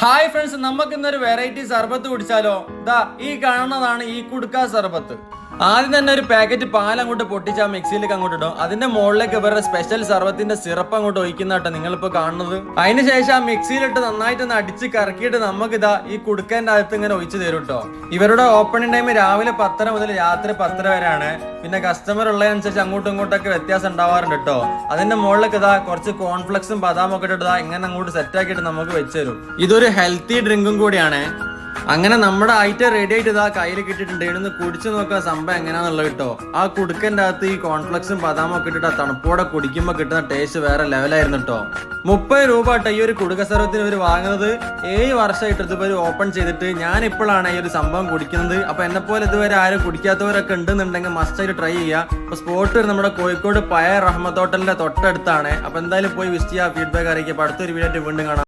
Hi friends, നമുക്ക് ഇന്നൊരു variety സർബത്ത് കുടിച്ചാലോ? ദാ ഈ കാണുന്നതാണ് ഈ കുടുക്ക സർബത്ത്. ആദ്യം തന്നെ ഒരു പാക്കറ്റ് പാൽ അങ്ങോട്ട് പൊട്ടിച്ച് ആ മിക്സിയിലേക്ക് അങ്ങോട്ട് ഇടും. അതിന്റെ മുകളിലേക്ക് ഇവരുടെ സ്പെഷ്യൽ സർബത്തിന്റെ സിറപ്പ് അങ്ങോട്ട് ഒഴിക്കുന്ന കേട്ടോ നിങ്ങളിപ്പോ കാണുന്നത്. അതിനുശേഷം ആ മിക്സിയിലിട്ട് നന്നായിട്ട് ഒന്ന് അടിച്ച് കറക്കിയിട്ട് നമുക്ക് ഇതാ ഈ കുടുക്കന്റെ അകത്ത് ഇങ്ങനെ ഒഴിച്ചു തരും കേട്ടോ. ഇവരുടെ ഓപ്പണിംഗ് ടൈം രാവിലെ 10:30 മുതൽ രാത്രി 10:30 വരെയാണ്. പിന്നെ കസ്റ്റമർ ഉള്ളതനുസരിച്ച് അങ്ങോട്ടും ഇങ്ങോട്ടൊക്കെ വ്യത്യാസം ഉണ്ടാവാറുണ്ട് കേട്ടോ. അതിന്റെ മുകളിലേക്ക് ഇതാ കുറച്ച് കോൺഫ്ലെക്സും ബദാമും ഒക്കെ ഇട്ടിട്ട് ഇങ്ങനെ അങ്ങോട്ട് സെറ്റ് ആക്കിയിട്ട് നമുക്ക് വെച്ച് തരും. ഇതൊരു ഹെൽത്തി ഡ്രിങ്കും കൂടിയാണ്. അങ്ങനെ നമ്മുടെ ഐറ്റം റെഡി ആയിട്ട് ഇതാ കയ്യിൽ കിട്ടിയിട്ടുണ്ട്. ഇവിടുന്ന് കുടിച്ചു നോക്കാൻ സംഭവം എങ്ങനെയാന്നുള്ളത് കേട്ടോ. ആ കുടുക്കന്റെ അകത്ത് ഈ കോൺഫ്ലെക്സും ബദാമും ഒക്കെ ഇട്ടിട്ട് തണുപ്പോടെ കുടിക്കുമ്പോൾ കിട്ടുന്ന ടേസ്റ്റ് വേറെ ലെവലായിരുന്നു കേട്ടോ. 30 രൂപ കേട്ടോ ഈ ഒരു കുടുക്ക സർവത്തിന് ഇവർ വാങ്ങുന്നത്. 7 വർഷമായിട്ട് ഇതുവരെ ഓപ്പൺ ചെയ്തിട്ട് ഞാൻ ഇപ്പോഴാണ് ഈ ഒരു സംഭവം കുടിക്കുന്നത്. അപ്പൊ എന്നെ പോലെ ഇതുവരെ ആരും കുടിക്കാത്തവരൊക്കെ ഉണ്ടെന്നുണ്ടെങ്കിൽ മസ്റ്റ് ആയിട്ട് ട്രൈ ചെയ്യുക. അപ്പൊ സ്പോട്ട് നമ്മുടെ കോഴിക്കോട് പഴയ റഹ്മത്ത് ഹോട്ടലിന്റെ തൊട്ടടുത്താണ്. അപ്പൊ എന്തായാലും പോയി വിസിറ്റ് ചെയ്യുക, ഫീഡ്ബാക്ക് അറിയിക്കുക. അപ്പൊ അടുത്തൊരു വീഡിയോ വീണ്ടും കാണാം.